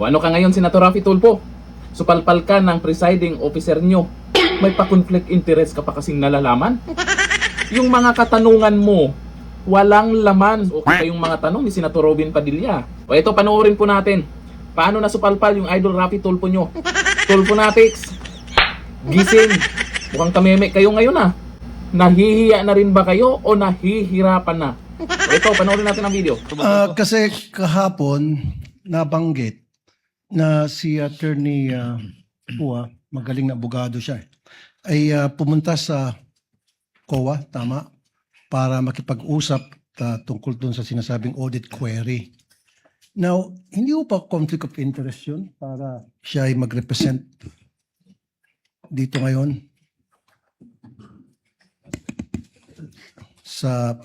O ano ka ngayon, Senator Raffy Tulfo? Supalpal ka ng presiding officer nyo. May pa-conflict interest ka pa kasing nalalaman? Yung mga katanungan mo, walang laman. Okay yung mga tanong ni Senator Robin Padilla. O ito, panoorin po natin. Paano nasupalpal yung Idol Raffy Tulfo nyo? Tulfonatics, gising. Mukhang tameme kayo ngayon ah. Nahihiya na rin ba kayo o nahihirapan na? O ito, panoorin natin ang video. Kasi kahapon nabanggit na si Attorney Pua, magaling na abogado siya, ay pumunta sa COA, tama, para makipag-usap tungkol dun sa sinasabing audit query. Now, hindi po pa conflict of interest yun para siya ay mag-represent dito ngayon sa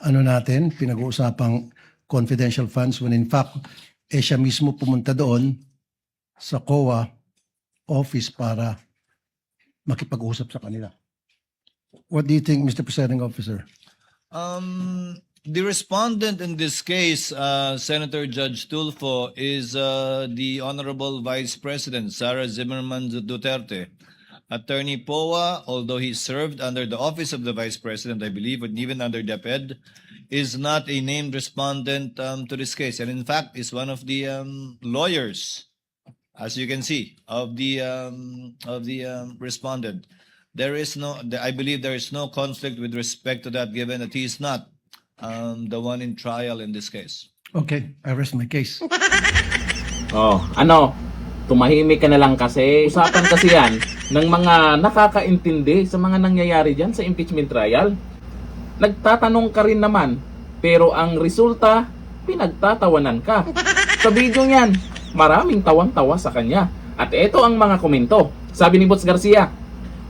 ano natin, pinag-uusapang confidential funds when in fact, siya mismo pumunta doon sa COA office para makipag-usap sa kanila. What do you think, Mr. Presiding Officer? The respondent in this case, Senator Judge Tulfo, is the Honorable Vice President Sara Zimmerman Duterte. Attorney Poa, although he served under the office of the Vice President, I believe, and even under DepEd, is not a named respondent to this case, and in fact is one of the lawyers, as you can see, of the respondent. There is no, I believe there is no conflict with respect to that, given that he is not the one in trial in this case. Okay, I rest my case. Oh, ano? Tumahimik ka na lang kasi. Usapan kasi yan ng mga nakakaintindi sa mga nangyayari dyan sa impeachment trial. Nagtatanong ka rin naman, pero ang resulta, pinagtatawanan ka. Sa video niyan, maraming tawang-tawa sa kanya. At ito ang mga komento. Sabi ni Bots Garcia,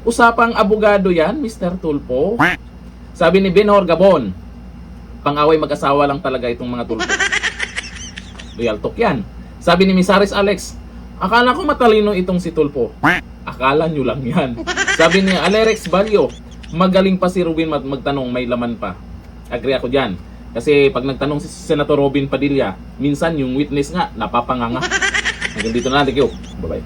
usapang abogado yan, Mr. Tulfo. Sabi ni Benhor Gabon, pang-away mag-asawa lang talaga itong mga Tulfo. Real talk yan. Sabi ni Misaris Alex, akala ko matalino itong si Tulfo. Akala nyo lang yan. Sabi ni Alerex Balio, magaling pa si Robin magtanong, may laman pa. Agree ako dyan. Kasi pag nagtanong si Senator Robin Padilla, minsan yung witness nga, napapanganga. Hanggang dito na lang. Thank you. Bye-bye.